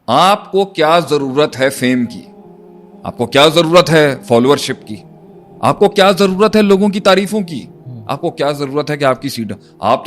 आपको क्या जरूरत है फेम की? आपको क्या जरूरत है फॉलोअरशिप की? आपको क्या जरूरत है लोगों की तारीफों की? आपको क्या जरूरत है कि आपकी सीट? आप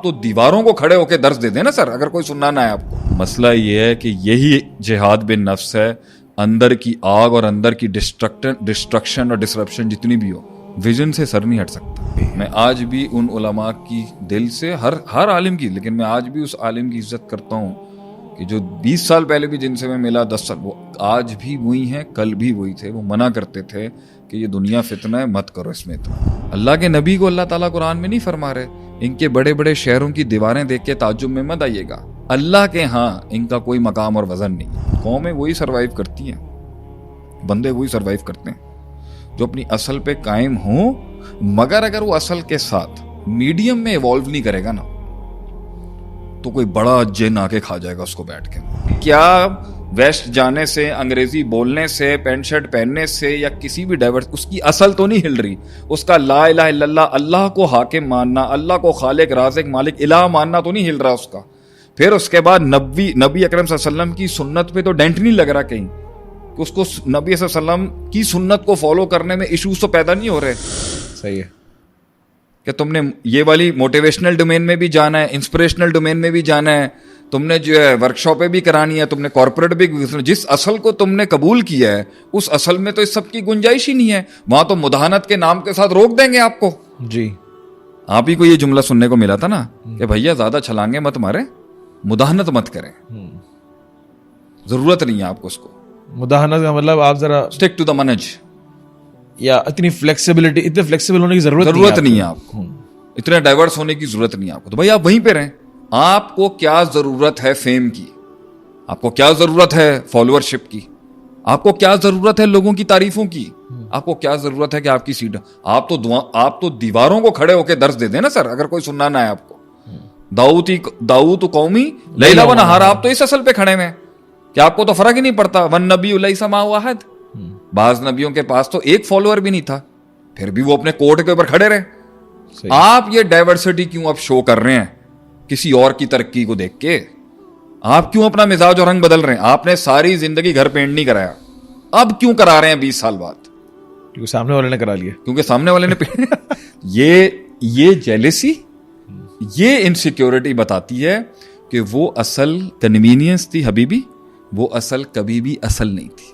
तो दीवारों को खड़े होकर दर्ज दे दें ना सर, अगर कोई सुनना ना है आपको। मसला ये है कि यही जिहाद बिन नफ्स है। अंदर की आग और अंदर की डिस्ट्रक्शन और डिसरप्शन जितनी भी हो, विजन से सर नहीं हट सकता। मैं आज भी उन उलमा की दिल से, हर आलिम की, लेकिन मैं आज भी उस आलिम की इज्जत करता हूँ कि जो 20 साल पहले भी जिनसे मैं मिला, 10 साल, वो आज भी वही हैं, कल भी वही थे। वो मना करते थे कि ये दुनिया फितना है, मत करो इसमें इतना। अल्लाह के नबी को अल्लाह ताला कुरान में नहीं फरमा रहे इनके बड़े बड़े शहरों की दीवारें देख के ताज्जुब में मत आइएगा। अल्लाह के यहाँ इनका कोई मकाम और वजन नहीं। कौमें वही सर्वाइव करती हैं, बंदे वही सर्वाइव करते हैं जो अपनी असल पे कायम हो। मगर अगर वो असल के साथ मीडियम में इवॉल्व नहीं करेगा ना, तो कोई बड़ा जिन आके खा जाएगा उसको बैठ के। क्या वेस्ट जाने से, अंग्रेजी बोलने से, पैंट शर्ट पहनने से या किसी भी डाइवर्स, उसकी असल तो नहीं हिल रही। उसका ला इलाहा इल्लल्लाह, अल्लाह को हाकिम मानना, अल्लाह को खालिक राज़िक मालिक इलाह मानना तो नहीं हिल रहा उसका। फिर उसके बाद नबी अकरम सल्लल्लाहु अलैहि वसल्लम की सुन्नत पे तो डेंट नहीं लग रहा कहीं कि उसको नबी सल्लल्लाहु अलैहि वसल्लम की सुन्नत को फॉलो करने में इश्यूज तो पैदा नहीं हो रहे। सही है कि तुमने ये वाली मोटिवेशनल डोमेन में भी जाना है, इंस्पिरेशनल डोमेन में भी जाना है, तुमने जो है वर्कशॉपें भी करानी है, तुमने कॉर्पोरेट भी, जिस असल को तुमने कबूल किया है उस असल में तो इस सब की गुंजाइश ही नहीं है। वहां तो मुदाहनत के नाम के साथ रोक देंगे आपको। जी, आप ही को ये जुमला सुनने को मिला था ना कि भैया ज्यादा छलांगे मत मारे, मुदाहनत मत करें, जरूरत नहीं है आपको उसको। मुदाहनत का मतलब आप जरा स्टिक टू द मनहज, या इतनी फ्लेक्सिबिलिटी, इतने फ्लेक्सिबल होने की जरूरत नहीं है आपको, इतने डाइवर्स होने की जरूरत नहीं है आपको। तो भाई आप वहीं पे रहें। आपको क्या जरूरत है फेम की? आपको क्या जरूरत है फॉलोअरशिप की? आपको क्या जरूरत है लोगों की तारीफों की? आपको क्या जरूरत है कि आपकी सीट? आप तो दीवारों को खड़े होकर दर्ज दे दें ना सर, अगर कोई सुनना ना है आपको। दाऊद कौमी लैला व नहारा, आप तो इस असल पे खड़े हैं कि आपको तो फर्क ही नहीं पड़ता। वन नबी लैसा मा वाहिद, बाज नबियों के पास तो एक फॉलोअर भी नहीं था, फिर भी वो अपने कोर्ट के ऊपर खड़े रहे। आप ये डाइवर्सिटी क्यों अब शो कर रहे हैं किसी और की तरक्की को देख के? आप क्यों अपना मिजाज और रंग बदल रहे हैं? आपने सारी जिंदगी घर पेंट नहीं कराया, अब क्यों करा रहे हैं 20 साल बाद? क्योंकि सामने वाले ने करा लिया, क्योंकि सामने वाले ने ये जेलेसी, ये इनसिक्योरिटी बताती है कि वो असल कन्वीनियंस थी हबीबी, वो असल कभी भी असल नहीं थी।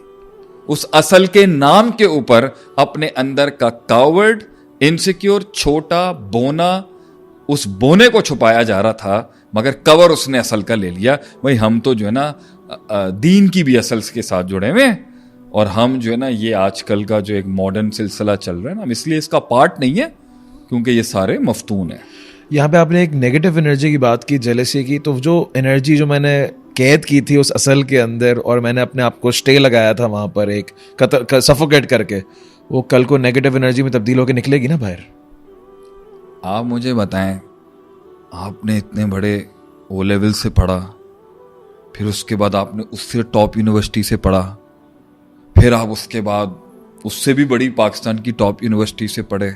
उस असल के नाम के ऊपर अपने अंदर का कावर्ड, इनसिक्योर, छोटा बोना, उस बोने को छुपाया जा रहा था, मगर कवर उसने असल का ले लिया। भाई हम तो जो है ना दीन की भी असल के साथ जुड़े हुए हैं, और हम जो है ना ये आजकल का जो एक मॉडर्न सिलसिला चल रहा है ना, हम इसलिए इसका पार्ट नहीं है क्योंकि ये सारे मफ्तून हैं। यहाँ पे आपने एक नेगेटिव एनर्जी की बात की, जेलेसी की, तो जो एनर्जी जो मैंने कैद की थी उस असल के अंदर, और मैंने अपने आप को स्टे लगाया था वहां पर एक सफोकेट करके, वो कल को नेगेटिव एनर्जी में तब्दील होकर निकलेगी ना बाहर। आप मुझे बताएं, आपने इतने बड़े ओ लेवल से पढ़ा, फिर उसके बाद आपने उससे टॉप यूनिवर्सिटी से पढ़ा, फिर आप उसके बाद उससे भी बड़ी पाकिस्तान की टॉप यूनिवर्सिटी से पढ़े,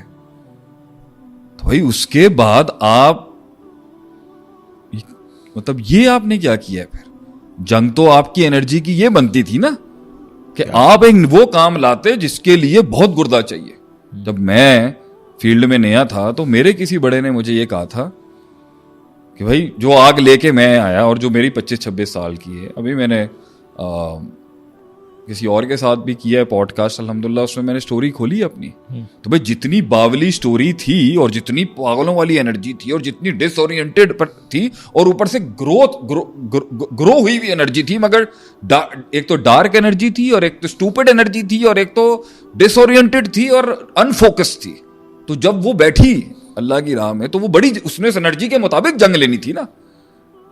तो भाई उसके बाद आप मतलब ये आपने क्या किया? फिर जंग तो आपकी एनर्जी की ये बनती थी ना कि आप एक वो काम लाते जिसके लिए बहुत गुर्दा चाहिए। जब मैं फील्ड में नया था तो मेरे किसी बड़े ने मुझे ये कहा था कि भाई जो आग लेके मैं आया और जो मेरी 25-26 साल की है, अभी मैंने किसी और के साथ भी किया है पॉडकास्ट अल्हम्दुलिल्लाह, उसमें मैंने स्टोरी खोली अपनी। तो भाई जितनी बावली स्टोरी थी और जितनी पागलों वाली एनर्जी थी और जितनी डिसओरिएंटेड थी और ऊपर से ग्रो हुई हुई एनर्जी थी, मगर एक तो डार्क एनर्जी थी और एक तो स्टूपिड एनर्जी थी और एक तो डिसओरिएंटेड थी और अनफोकस्ड थी। तो जब वो बैठी अल्लाह की राह में तो वो बड़ी, उसने उस एनर्जी के मुताबिक जंग लेनी थी ना।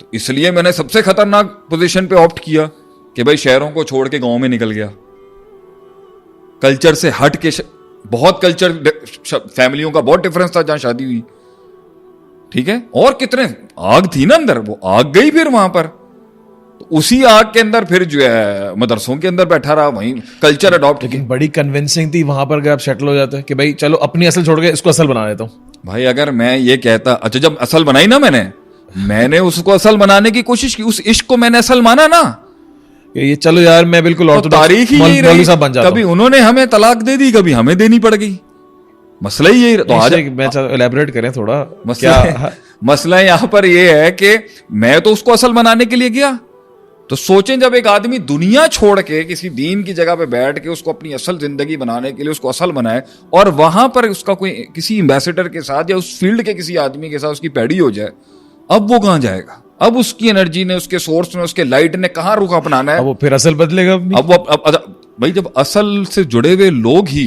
तो इसलिए मैंने सबसे खतरनाक पोजीशन पे ऑप्ट किया कि भाई शहरों को छोड़ के गांव में निकल गया, कल्चर से हट के। बहुत कल्चर फैमिलियों का बहुत डिफरेंस था जहां शादी हुई, ठीक है, और कितने आग थी ना अंदर, वो आग गई फिर वहां पर। तो उसी आग के अंदर फिर जो है मदरसों के अंदर बैठा रहा, वहीं कल्चर अडॉप्ट। लेकिन बड़ी कन्विंसिंग थी वहां पर, अगर आप सेटल हो जाते कि भाई चलो अपनी असल छोड़ के इसको असल बना लेता हूं। भाई अगर मैं ये कहता, अच्छा जब असल बनाई ना मैंने उसको असल बनाने की कोशिश की, उस इश्क को मैंने असल माना ना, कि ये चलो यार मैं बिल्कुल तो ऑर्थोडॉक्स तारीख ही यही मौलवी रही, साहब बन जाता कभी हूं। उन्होंने हमें तलाक दे दी, कभी हमें देनी पड़ गई। मसला ही यही। तो आज मैं एलैबोरेट करें थोड़ा मसला क्या? मसला यहाँ पर यह है कि मैं तो उसको असल बनाने के लिए गया। तो सोचें, जब एक आदमी दुनिया छोड़ के किसी दीन की जगह पे बैठ के उसको अपनी असल जिंदगी बनाने के लिए उसको असल बनाए, और वहां पर उसका कोई किसी एम्बेसडर के साथ या उस फील्ड के किसी आदमी के साथ उसकी पैड़ी हो जाए, अब वो कहां जाएगा? अब उसकी एनर्जी ने, उसके सोर्स ने, उसके लाइट ने कहां रुख अपनाना है? अब वो फिर असल बदलेगा अपनी। अब वो भाई, जब असल से जुड़े हुए लोग ही,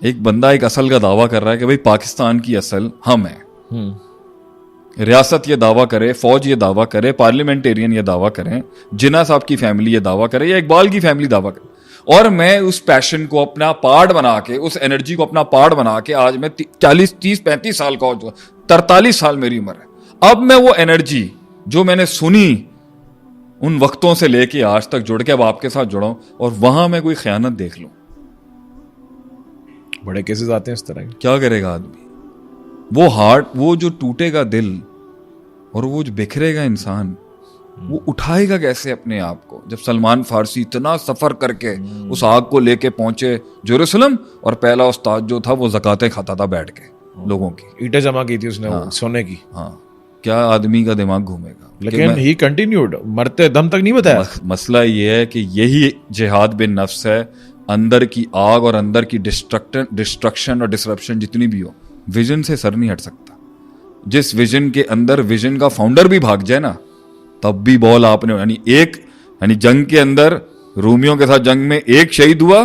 एक बंदा एक असल का दावा कर रहा है कि भाई पाकिस्तान की असल हम है, रियासत ये दावा करे, फौज ये दावा करे, पार्लियामेंटेरियन ये दावा करें, जिन्ना साहब की फैमिली ये दावा करे, या इकबाल की फैमिली दावा करे, और मैं उस पैशन को अपना पार्ट बना के, उस एनर्जी को अपना पार्ट बना के, आज मैं 40, 30, 35 साल का हो चुका, 43 साल मेरी उम्र है। अब मैं वो एनर्जी जो मैंने सुनी उन वक्तों से लेके आज तक जुड़ के अब आपके साथ जुड़ा हूं, और वहां मैं कोई खयानत देख लूं, बड़े केसेस आते हैं इस तरह के। क्या करेगा आदमी? वो हार्ट, वो जो टूटेगा दिल और वो जो बिखरेगा इंसान, वो उठाएगा कैसे अपने आप को? जब सलमान फारसी इतना सफर करके उस आग को लेके पहुंचे जेरूसलम, और पहला उस्ताद जो था वो ज़कातें खाता था बैठ के लोगों की, ईंटें जमा की थी उसने, वो सोने की। हाँ, क्या आदमी का दिमाग घूमेगा? लेकिन ही कंटिन्यूड, मरते दम तक नहीं बताया। मसला ये है कि यही जिहाद बिन नफ्स है। अंदर की आग और अंदर की डिस्ट्रक्शन और डिसरप्शन जितनी भी हो, विजन से सर नहीं हट सकता। जिस विजन के अंदर विजन का फाउंडर भी भाग जाए ना, तब भी बॉल आपने, यानी जंग के अंदर रूमियों के साथ जंग में एक शहीद हुआ,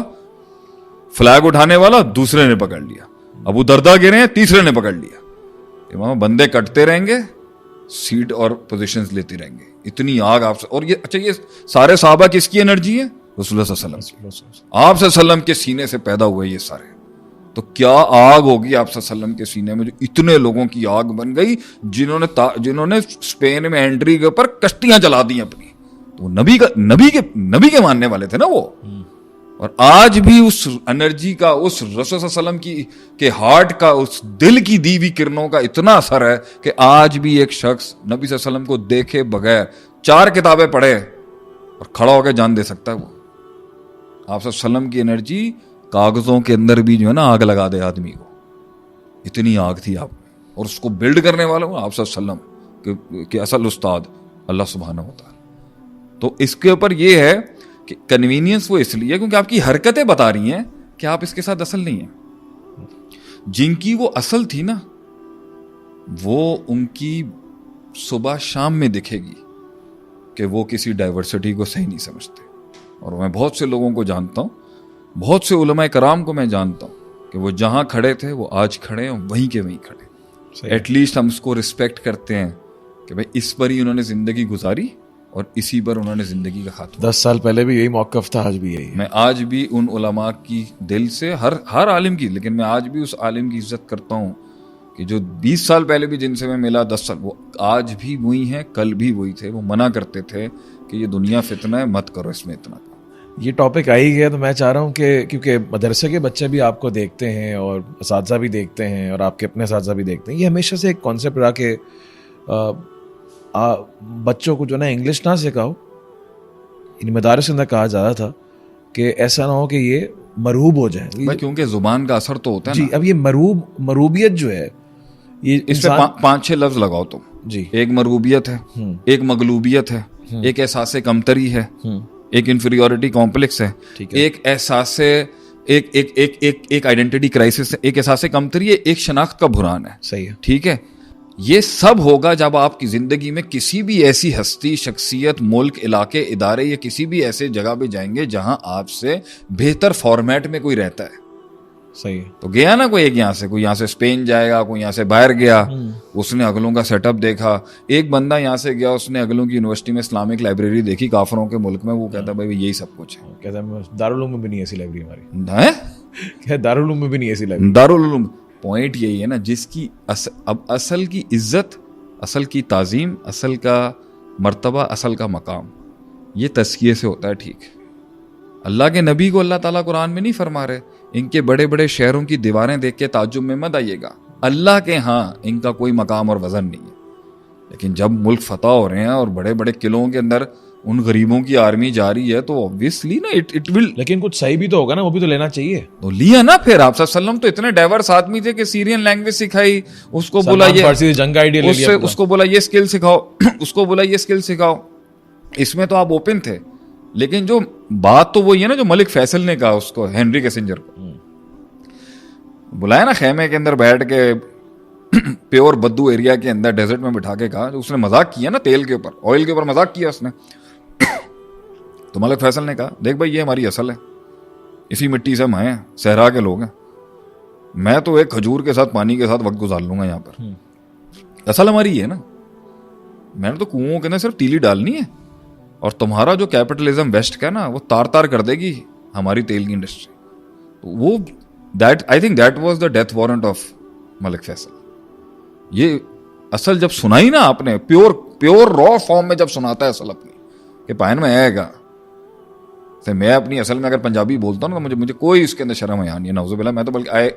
फ्लैग उठाने वाला दूसरे ने पकड़ लिया, अबू दरदा गिरे हैं, तीसरे ने पकड़ लिया, वहां बंदे कटते रहेंगे, सीट और पोजीशंस लेते रहेंगे, इतनी आग आपसे। और ये अच्छा, ये सारे सहाबा किसकी एनर्जी है? रसूलुल्लाह सल्लल्लाहु अलैहि वसल्लम, आप सल्लम के सीने से पैदा हुए ये सारे। तो क्या आग होगी आप सल्लम के सीने में, जो इतने लोगों की आग बन गई, जिन्होंने स्पेन में एंट्री के ऊपर कश्तियां चला दी अपनी। तो नबी के मानने वाले थे ना वो। और आज भी उस एनर्जी का, उस रसूल सल्लम के हार्ट का, उस दिल की दी हुई किरणों का इतना असर है कि आज भी एक शख्स नबी सल्लम को देखे बगैर 4 किताबें पढ़े और खड़ा होकर जान दे सकता है। वो आप सल्लम की एनर्जी कागजों के अंदर भी जो है ना आग लगा दे आदमी को, इतनी आग थी आप में। और उसको बिल्ड करने वाला आप सल्लम के असल उस्ताद अल्लाह सुब्हानहू व तआला। तो इसके ऊपर ये है कि कन्वीनियंस वो इसलिए क्योंकि आपकी हरकतें बता रही हैं कि आप इसके साथ असल नहीं हैं। जिनकी वो असल थी ना, वो उनकी सुबह शाम में दिखेगी कि वो किसी डाइवर्सिटी को सही नहीं समझते। और मैं बहुत से लोगों को जानता हूं, बहुत से उलमाए कराम को मैं जानता हूं कि वो जहां खड़े थे वो आज खड़े हैं, वहीं के वहीं खड़े। एटलीस्ट हम उसको रिस्पेक्ट करते हैं कि भाई इस पर ही उन्होंने जिंदगी गुजारी और इसी पर उन्होंने जिंदगी का खात्मा। 10 साल पहले भी यही मौकफ था, आज भी यही है। मैं आज भी उन उलमा की दिल से, हर आलिम की, लेकिन मैं आज भी उस आलिम की इज्जत करता हूँ कि जो 20 साल पहले भी जिनसे मैं मिला, 10 साल, वो आज भी वही हैं, कल भी वही थे। वो मना करते थे कि ये दुनिया फितना है, मत करो इसमें इतना। ये टॉपिक आ ही गया तो मैं चाह रहा हूँ कि क्योंकि मदरसे के बच्चे भी आपको देखते हैं और असातिज़ा भी देखते हैं और आपके अपने असातिज़ा भी देखते हैं, ये हमेशा से एक कॉन्सेप्ट रहा कि बच्चों को जो ना इंग्लिश ना सिखाओ। इन मदारस के अंदर कहा जाता था कि ऐसा ना हो कि ये मरहूब हो जाए, क्योंकि जुबान का असर तो होता है जी। अब ये मरूबियत जो है, ये इस पे 5-6 लफ्ज लगाओ तुम जी। एक मरूबियत है, एक मगलूबियत है, एक एहसास कमतरी है, एक इंफीरियोरिटी कॉम्प्लेक्स है, एक एहसास, एक आइडेंटिटी क्राइसिस है, एक एहसास कमतरी है, एक शनाख्त का बुरान है। सही है, ठीक है। ये सब होगा जब आपकी जिंदगी में किसी भी ऐसी हस्ती, शख्सियत, मुल्क, इलाके, इदारे या किसी भी ऐसे जगह पे जाएंगे जहां आपसे बेहतर फॉर्मेट में कोई रहता है। सही है। तो गया ना कोई, एक यहाँ से, कोई यहाँ से स्पेन जाएगा, कोई यहाँ से बाहर गया, उसने अगलों का सेटअप देखा। एक बंदा यहाँ से गया, उसने अगलों की यूनिवर्सिटी में इस्लामिक लाइब्रेरी देखी काफरों के मुल्क में, वो कहता भाई यही सब कुछ है। कहता है दारुल उलूम में भी नहीं ऐसी लाइब्रेरी हमारी है, दारुल उलूम में भी नहीं ऐसी लाइब्रेरी। दारुल उलूम, पॉइंट यही है ना, जिसकी अब असल की इज्जत, असल की ताजीम, असल का मर्तबा, असल का मकाम, ये तज़किये से होता है। ठीक, अल्लाह के नबी को अल्लाह ताला कुरान में नहीं फरमा रहे इनके बड़े बड़े शहरों की दीवारें देख के ताज्जुब में मत आइएगा, अल्लाह के यहाँ इनका कोई मकाम और वजन नहीं है। लेकिन जब मुल्क फतह हो रहे हैं और बड़े बड़े किलों के अंदर उन गरीबों की आर्मी जा रही है तो ऑब्वियसली ना इट विल। लेकिन कुछ सही भी तो होगा ना, वो भी तो लेना चाहिए। तो लिया ना, फिर आप सल्लम तो इतने डाइवर्स आदमी थे कि सीरियन लैंग्वेज सिखाई, उसको बोला ये फारसी जंग आइडिया ले लिया, उसको बोला ये स्किल सिखाओ उसको बोला ये स्किल सिखाओ। इसमें तो आप ओपन थे, लेकिन जो बात तो वही है ना जो मलिक फैसल ने कहा उसको, हेनरी किसिंजर को बुलाया ना खेमे के अंदर बैठ के प्योर बद्दू एरिया के अंदर डेजर्ट में बिठा के कहा, उसने मजाक किया ना तेल के ऊपर, ऑयल के ऊपर मजाक किया उसने। तो मलिक फैसल ने कहा देख भाई ये हमारी असल है, इसी मिट्टी से हम आए हैं, सहरा के लोग हैं, मैं तो एक खजूर के साथ पानी के साथ वक्त गुजार लूंगा यहाँ पर, असल हमारी है ना, मैंने तो कुओं के अंदर सिर्फ तीली डालनी है, और तुम्हारा जो कैपिटलिज्म वेस्ट का ना वो तार तार कर देगी हमारी तेल की इंडस्ट्री। तो वो that I think that was the death warrant of Malik Faisal. ये असल जब सुनाई ना आपने प्योर रॉ फॉर्म में जब सुनाता है असल अपनी कि पायन में आएगा, तो मैं अपनी असल में अगर पंजाबी बोलता हूँ ना तो मुझे कोई उसके अंदर शर्म है नहीं है, नाउज़ुबिल्लाह, मैं तो बल्कि आई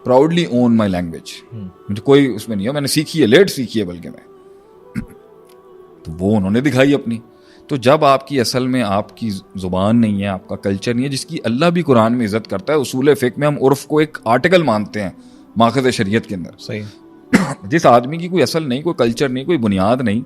प्राउडली ओन माई लैंग्वेज, मुझे कोई उसमें नहीं है, मैंने सीखी है, लेट सीखी है बल्कि मैं। तो वो उन्होंने दिखाई अपनी। तो जब आपकी असल में आपकी जुबान नहीं है, आपका कल्चर नहीं है, जिसकी अल्लाह भी कुरान में इज्जत करता है, उसूल फिक में हम उर्फ को एक आर्टिकल मानते हैं माखज़ शरीयत के अंदर, सही। जिस आदमी की कोई असल नहीं, कोई कल्चर नहीं, कोई बुनियाद नहीं,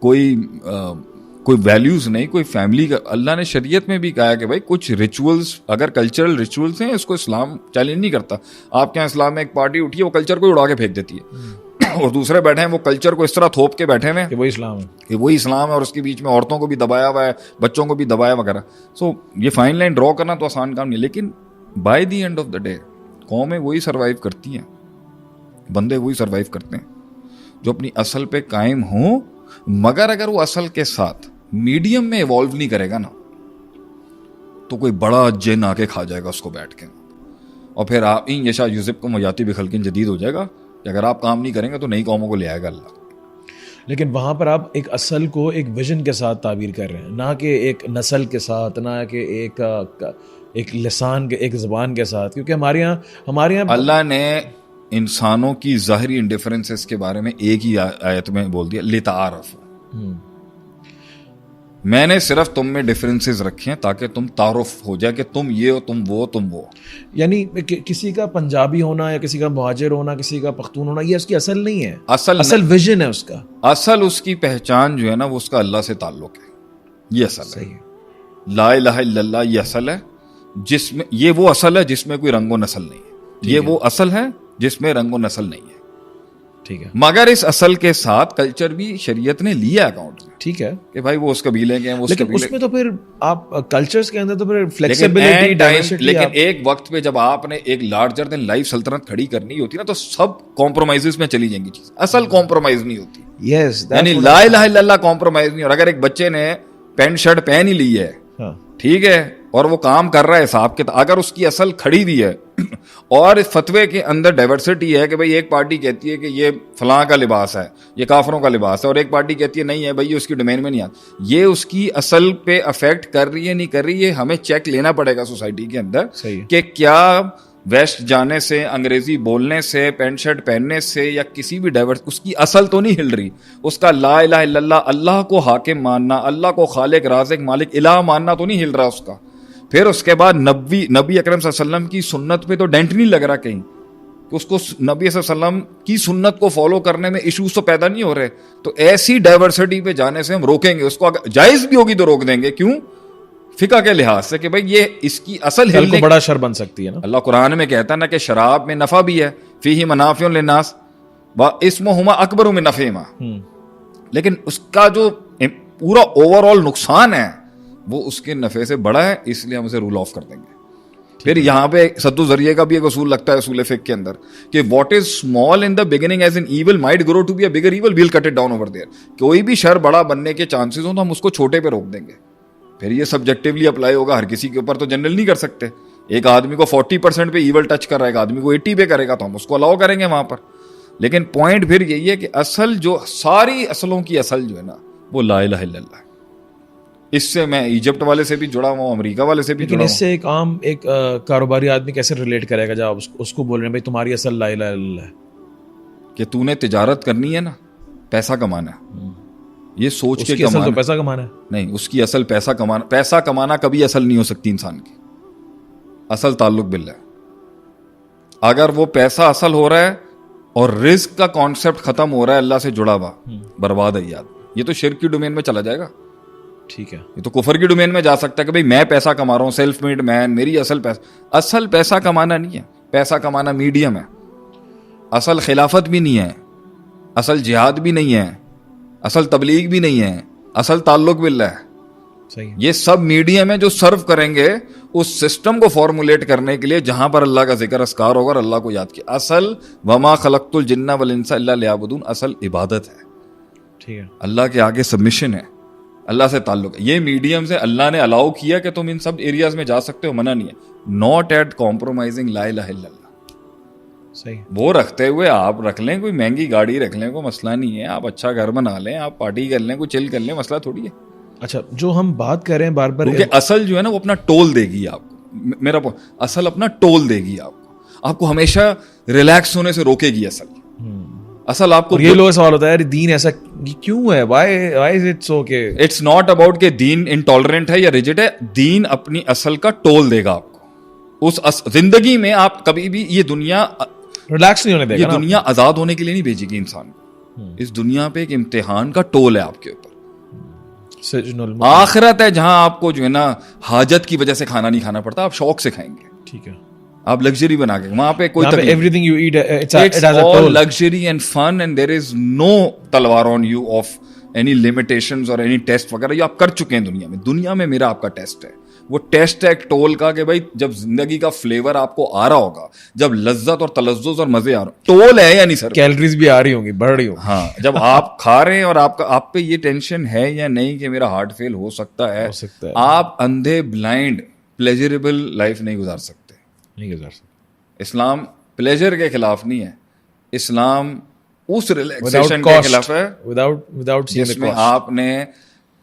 कोई वैल्यूज नहीं, कोई फैमिली का, अल्लाह ने शरीयत में भी कहा है कि भाई कुछ रिचुअल्स अगर कल्चरल रिचुअल्स हैं, इसको इस्लाम चैलेंज नहीं करता। आपके यहाँ इस्लाम में एक पार्टी उठी है, वो कल्चर को उड़ा के फेंक देती है, और दूसरे बैठे हैं वो कल्चर को इस तरह थोप के बैठे हैं कि वही इस्लाम है, कि वही इस्लाम है, और उसके बीच में औरतों को भी दबाया हुआ है, बच्चों को भी दबाया वगैरह। सो ये फाइन लाइन ड्रॉ करना तो आसान काम नहीं, लेकिन by the end of the day कौमें वही सर्वाइव करती हैं, बंदे वही सर्वाइव करते हैं जो अपनी असल पे कायम हो। मगर अगर वो असल के साथ मीडियम में इवॉल्व नहीं करेगा ना, तो कोई बड़ा जिन आके खा जाएगा उसको बैठ के, और फिर आप इन यशा यूसुफ को मजाती बिखलकिन जदीद हो जाएगा कि अगर आप काम नहीं करेंगे तो नई कौमों को ले आएगा अल्लाह। लेकिन वहाँ पर आप एक असल को एक विजन के साथ ताबीर कर रहे हैं, ना कि एक नस्ल के साथ, ना कि एक लिसान के, एक ज़बान के साथ, क्योंकि हमारे यहाँ अल्लाह ने इंसानों की ज़ाहिरी इंडिफरेंसेस के बारे में एक ही आयत में बोल दिया लितारफ, मैंने सिर्फ तुम में डिफरेंसेस रखे हैं ताकि तुम तारुफ हो जाए कि तुम ये हो, तुम वो। यानी किसी का पंजाबी होना या किसी का मुहाजिर होना, किसी का पख्तून होना, ये उसकी असल नहीं है, असल विजन है उसका। असल उसकी पहचान जो है ना वो उसका अल्लाह से ताल्लुक है, ये असल है। ला इलाहा इल्लल्लाह ये असल है, जिसमें ये वो असल है जिसमें कोई रंगो नस्ल नहीं है, ये वो असल है जिसमें रंगो नस्ल नहीं है, ठीक है। मगर इस असल के साथ कल्चर भी शरीयत ने लिया अकाउंट में, ठीक है कि भाई वो उस कबीले के हैं, वो उस लेकिन कबीले। उसमें तो फिर आप कल्चर्स के अंदर तो फिर फ्लेक्सिबिलिटी, डाइवर्सिटी, लेकिन एक वक्त पे जब आपने एक लार्जर देन लाइफ सल्तनत खड़ी करनी होती ना, तो सब कॉम्प्रोमाइजेस में चली जाएंगी चीज, असल कॉम्प्रोमाइज नहीं होती। यस, यानी ला इलाहा इल्लल्लाह कॉम्प्रोमाइज नहीं। और अगर एक बच्चे ने पैंट शर्ट पहन ही ली है, ठीक है, और वो काम कर रहा है साहब के, अगर उसकी असल खड़ी भी है और इस फतवे के अंदर डाइवर्सिटी है कि भाई एक पार्टी कहती है कि ये फलां का लिबास है, ये काफरों का लिबास है, और एक पार्टी कहती है नहीं है भाई ये उसकी डोमेन में नहीं आता, ये उसकी असल पे अफेक्ट कर रही है नहीं कर रही है, हमें चेक लेना पड़ेगा सोसाइटी के अंदर कि क्या वेस्ट जाने से, अंग्रेजी बोलने से, पैंट शर्ट पहनने से, या किसी भी डाइवर्स उसकी असल तो नहीं हिल रही, उसका ला इलाहा इल्लल्लाह अल्लाह को हाकिम मानना, अल्लाह को खालिक राज़िक मालिक इलाह मानना तो नहीं हिल रहा उसका। फिर उसके बाद नबी अकरम सल्लल्लाहु अलैहि वसल्लम की सुन्नत पे तो डेंट नहीं लग रहा कहीं कि उसको नबी सल्लल्लाहु अलैहि वसल्लम की सुन्नत को फॉलो करने में इश्यूज तो पैदा नहीं हो रहे। तो ऐसी डाइवर्सिटी पे जाने से हम रोकेंगे उसको, अगर जायज भी होगी तो रोक देंगे। क्यों? फिका के लिहाज से कि भाई ये इसकी असल कल को बड़ा शर बन सकती है ना। अल्लाह कुरान में कहता है ना कि शराब में नफा भी है, फीही मनाफिउन लिन्नास व इस्मुहुमा अकबरु मिन नफीमा, लेकिन उसका जो पूरा ओवरऑल नुकसान है वो उसके नफे से बड़ा है, इसलिए हम उसे रूल ऑफ कर देंगे। फिर यहाँ पे सद्दु जरिए का भी एक असूल लगता है उसूल फिक के अंदर कि what is small in the beginning as an evil might grow to be a bigger evil, will cut it down over there. कोई भी शर बड़ा बनने के चांसेस हो तो हम उसको छोटे पे रोक देंगे। फिर ये सब्जेक्टिवली अप्लाई होगा, हर किसी के ऊपर तो जनरल नहीं कर सकते। एक आदमी को 40% पे ईवल टच कर रहा है, एक आदमी को 80 पे करेगा तो हम उसको अलाउ करेंगे वहां पर। लेकिन पॉइंट फिर यही है कि असल जो सारी असलों की असल जो है ना वो ला इलाहा इल्लल्लाह है। इससे मैं इजिप्ट वाले से भी जुड़ा हुआ, अमेरिका वाले से भी जुड़ा हूं। इससे एक आम एक कारोबारी आदमी कैसे रिलेट करेगा जब आप उसको बोल रहे हैं भाई तुम्हारी असल ला इलाहा इल्लल्लाह है, कि तूने तिजारत करनी है ना, पैसा कमाना है, ये सोच के उसकी असल तो कमाना पैसा कमाना है। नहीं, उसकी असल पैसा कमाना कभी असल नहीं हो सकती इंसान की। असल ताल्लुक बिल्ला है। अगर वो पैसा असल हो रहा है और रिस्क का कॉन्सेप्ट खत्म हो रहा है अल्लाह से जुड़ा हुआ, बर्बाद है याद। ये तो शिर्क की डोमेन में चला जाएगा। ठीक है, ये तो कुफर की डोमेन में जा सकता है कि भाई मैं पैसा कमा रहा हूं, सेल्फ मेड मैन, मेरी असल पैसा कमाना नहीं है। पैसा कमाना मीडियम है। असल खिलाफत भी नहीं है, असल जिहाद भी नहीं है, असल तबलीग भी नहीं है, असल ताल्लुक बिल्ला है। सही है। ये सब मीडियम है जो सर्व करेंगे उस सिस्टम को फॉर्मुलेट करने के लिए जहां पर अल्लाह का जिक्र अस्कार होगा और अल्लाह को याद किया। असल वमा खलक़तुल जिन्ना वल इंसा इल्ला लियअबुदून, असल इबादत है। ठीक है, अल्लाह के आगे सबमिशन है, अल्लाह से ताल्लुक है। ये मीडियम से अल्लाह ने अलाउ किया कि तुम इन सब एरियाज में जा सकते हो, मना नहीं है। नॉट एट कॉम्प्रोमाइजिंग ला इलाहा इल्लल्लाह। सही। वो रखते हुए आप रख लें, कोई महंगी गाड़ी रख लें, कोई मसला नहीं है। आप अच्छा घर बना लें, आप पार्टी कर लें, कोई चिल कर लें, मसला थोड़ी है। अच्छा, जो हम बात कर रहे हैं बार बार, क्योंकि असल जो है ना वो अपना टोल देगी आपको। मेरा असल अपना टोल देगी आपको हमेशा रिलैक्स होने से रोकेगी। असल आपको ये लोग सवाल होता है यार दीन ऐसा क्यों है, व्हाई इज इट सो के इट्स नॉट अबाउट के दीन इंटॉलरेंट है या रिजिड है। दीन अपनी असल का टोल देगा आपको। उस जिंदगी में आप कभी भी ये दुनिया रिलैक्स नहीं होने देगा ये ना। दुनिया आजाद होने के लिए नहीं भेजेगी इंसान को। इस दुनिया पे एक इम्तिहान का टोल है आपके ऊपर। आखिरत है जहां आपको जो है ना हाजत की वजह से खाना नहीं खाना पड़ता, आप शौक से खाएंगे। ठीक है, आप लग्जरी बना के, वहां पे कोई everything you eat it's all luxury and fun and there is no तलवार on you of any limitations और एनी टेस्ट वगैरह। ये आप कर चुके हैं दुनिया में। दुनिया में मेरा आपका टेस्ट है। वो टेस्ट है एक टोल का कि भाई जब जिंदगी का फ्लेवर आपको आ रहा होगा, जब लज्जत और तलज्जुज और मजे आ रहे, टोल है या नहीं सर? कैलोरीज भी आ रही होंगी, बढ़ रही होंगी। हाँ, जब आप खा रहे हैं और आप पे ये टेंशन है या नहीं कि मेरा हार्ट फेल हो सकता है, आप अंधे ब्लाइंड प्लेजरेबल लाइफ नहीं गुजार सकते। नहीं गुजार सकते। इस्लाम प्लेजर के खिलाफ नहीं है। इस्लाम उस रिलैक्सेशन के खिलाफ है विदाउट जिसमें आपने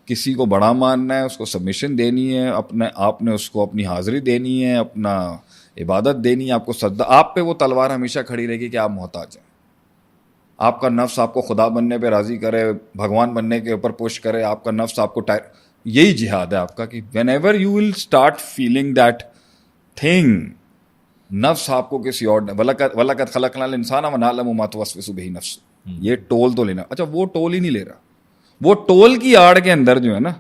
किसी को बड़ा मानना है, उसको सबमिशन देनी है, आपने उसको अपनी हाजिरी देनी है, अपना इबादत देनी है, आपको सद्दा। आप पे वो तलवार हमेशा खड़ी रहेगी कि आप मोहताज हैं। आपका नफ्स आपको खुदा बनने पे राजी करे, भगवान बनने के ऊपर पुश करे। आपका नफ्स आपको यही जिहाद है आपका कि when ever you will start feeling that thing, नफ्स आपको किसी और वलकद खलकनल इंसान व नअलमु मा तुवस्विसु बिही नफ्स, ये टोल तो लेना। अच्छा, वो टोल ही नहीं ले रहा। वो टोल की आड़ के अंदर जो है ना,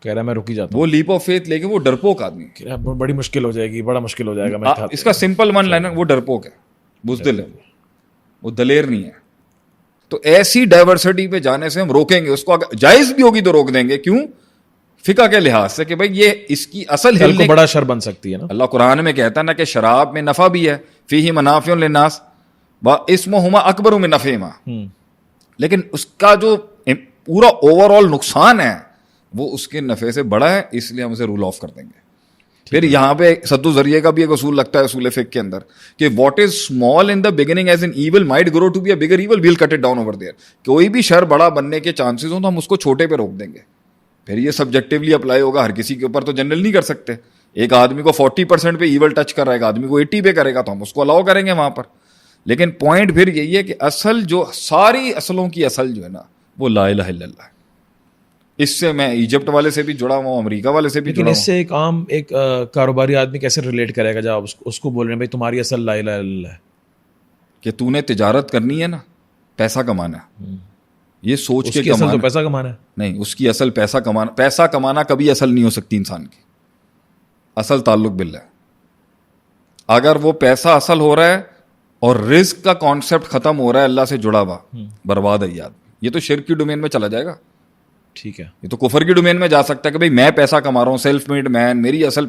कह रहा मैं रुक ही जाता हूँ। वो लीप ऑफ फेथ लेके वो डरपोक आदमी, बड़ी मुश्किल हो जाएगी, बड़ा मुश्किल हो जाएगा। मैं इसका सिंपल वन लाइनर, वो डरपोक है, बुज़दिल है, वो दलेर नहीं है। तो ऐसी डाइवर्सिटी पे जाने से हम रोकेंगे उसको। अगर जायज भी होगी तो रोक देंगे। क्यों? फिका के लिहाज से कि भाई ये इसकी असल कल को बड़ा शर बन सकती है ना। अल्लाह कुरान में कहता है ना कि शराब में नफा भी है, फीही मनाफिउन लिन्नास व इस्मुहुमा अकबरु मिन नफिहिमा, लेकिन उसका जो पूरा ओवरऑल नुकसान है वो उसके नफे से बड़ा है, इसलिए हम उसे रूल ऑफ कर देंगे। फिर यहाँ पे सद्दु जरिए का भी एक असूल लगता है उसूल फिक के अंदर कि what is small in the beginning as an evil might grow to be a bigger evil, will cut it down over there. कोई भी शर बड़ा बनने के चांसेस हो तो हम उसको छोटे पे रोक देंगे। फिर ये सब्जेक्टिवली अप्लाई होगा, हर किसी के ऊपर तो जनरल नहीं कर सकते। एक आदमी को 40% पे ईवल टच कर रहा है, एक आदमी को 80 पे करेगा, तो हम उसको अलाउ करेंगे वहां पर। लेकिन पॉइंट फिर यही है कि असल जो सारी असलों की असल जो है ना वो ला इलाहा इल्लल्लाह है। इससे मैं इजिप्ट वाले से भी जुड़ा हुआ, अमेरिका वाले से भी जुड़ा हूं। इससे एक आम एक कारोबारी आदमी कैसे रिलेट करेगा जब आप उसको बोल रहे हैं भाई तुम्हारी असल ला इलाहा इल्लल्लाह है? कि तूने तिजारत करनी है ना, पैसा कमाना है, ये सोच के कमाना, तो पैसा कमाना है नहीं, उसकी असल पैसा कमाना कभी असल नहीं हो सकती इंसान की। असल ताल्लुक बिल्ला है। अगर वो पैसा असल हो रहा है और रिस्क का कॉन्सेप्ट खत्म हो रहा है अल्लाह से जुड़ा हुआ, बर्बाद है याद। ये तो शिर्क की डोमेन में चला जाएगा। ठीक है, ये तो कुफर की डोमेन में जा सकता है कि भाई मैं पैसा कमा रहा हूं, सेल्फ मेड मैन, मेरी असल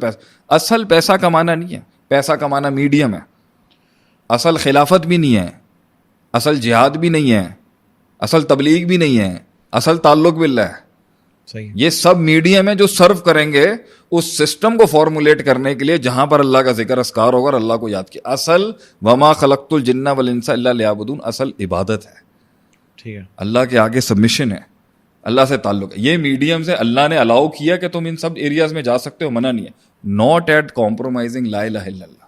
पैसा कमाना नहीं है। पैसा कमाना मीडियम है। असल खिलाफत भी नहीं है, असल जिहाद भी नहीं है, असल तबलीग भी नहीं है, असल ताल्लुक बिल्ला है। सही। ये सब मीडियम है जो सर्व करेंगे उस सिस्टम को फॉर्मुलेट करने के लिए जहां पर अल्लाह का जिक्र अस्कार होगा और अल्लाह को याद किया। असल वमा खलक़तुल जिन्ना वल इंसा इल्ला लियअबुदून, असल इबादत है। ठीक है, अल्लाह के आगे सबमिशन है, अल्लाह से ताल्लुक है। ये मीडियम से अल्लाह ने अलाउ किया कि तुम इन सब एरियाज में जा सकते हो, मना नहीं है। नॉट एट कॉम्प्रोमाइजिंग ला इलाहा इल्लल्लाह।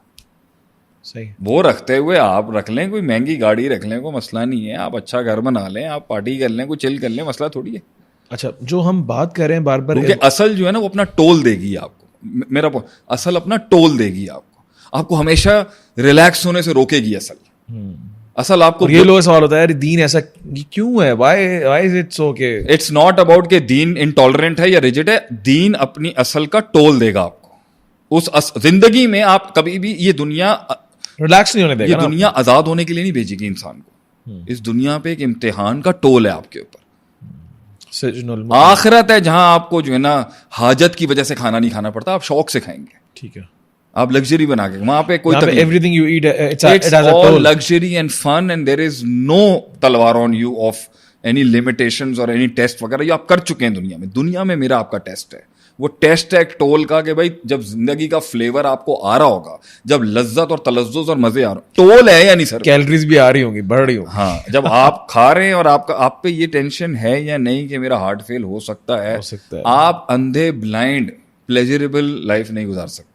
सही। वो रखते हुए आप रख लें, कोई महंगी गाड़ी रख लें, कोई मसला नहीं है, आप अच्छा घर बना लें, आप पार्टी कर लें, कोई चिल कर लें, मसला थोड़ी है। अच्छा, जो हम बात कर रहे हैं बार बार, क्योंकि असल जो है ना वो अपना टोल देगी आपको, मेरा असल अपना टोल देगी आपको हमेशा रिलैक्स होने से रोकेगी असल आपको। ये लोग सवाल होता है यार दीन ऐसा क्यों है, व्हाई इज इट सो के? इट्स नॉट अबाउट के दीन इंटॉलरेंट है या रिजिड है, दीन अपनी असल का टोल देगा आपको उस जिंदगी में। आप कभी भी ये दुनिया रिलैक्स नहीं होने देगा ये दुनिया आजाद होने के लिए नहीं भेजेगी इंसान को। इस दुनिया पे एक इम्तिहान का टोल है आपके ऊपर। आखिरत है जहां आपको जो है ना हाजत की वजह से खाना नहीं खाना पड़ता, आप शौक से खाएंगे, ठीक है, आप लग्जरी बना के, वहां पे कोई everything you eat it's all luxury and fun and there is no तलवार on you of any limitations और एनी टेस्ट वगैरह। ये आप कर चुके हैं दुनिया में मेरा आपका टेस्ट है, वो टेस्ट है एक टोल का कि भाई जब जिंदगी का फ्लेवर आपको आ रहा होगा, जब लज्जत और तलज्जुज और मजे आ रहे, टोल है या नहीं सर? कैलोरीज भी आ रही होंगी, बढ़ रही होंगी। हाँ, जब आप खा रहे हैं और आप पे ये टेंशन है या नहीं कि मेरा हार्ट फेल हो सकता है, आप अंधे ब्लाइंड प्लेजरेबल लाइफ नहीं गुजार सकते।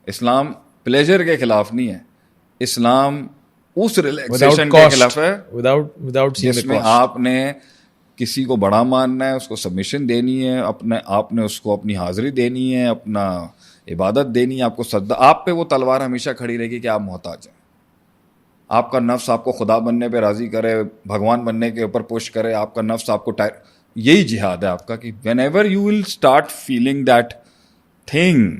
इस्लाम प्लेजर के खिलाफ नहीं है, इस्लाम उस रिलैक्सेशन के खिलाफ है विदाउट जिसमें आपने किसी को बड़ा मानना है, उसको सबमिशन देनी है, आपने उसको अपनी हाजिरी देनी है, अपना इबादत देनी है, आपको सद्दा, आप पे वो तलवार हमेशा खड़ी रहेगी कि आप मोहताज हैं। आपका नफ्स आपको खुदा बनने पे राजी करे, भगवान बनने के ऊपर पुश करे, आपका नफ्स आपको यही जिहाद है आपका कि when ever you will start feeling that thing,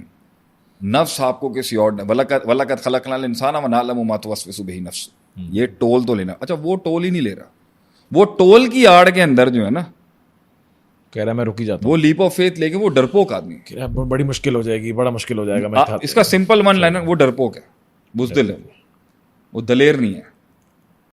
नफ्स आपको किसी और वलकद खलकनल इंसान व नअलमु मा तुवस्विसु बिही नफ्स, ये टोल तो लेना। अच्छा, वो टोल ही नहीं ले रहा, वो टोल की आड़ के अंदर जो है ना कह रहा मैं रुक ही जाता हूं, वो लीप ऑफ फेथ लेके वो डरपोक आदमी, बड़ी मुश्किल हो जाएगी, बड़ा मुश्किल हो जाएगा। मैं इसका सिंपल वन लाइनर, वो डरपोक है, बुज़दिल है, वो दलेर नहीं है।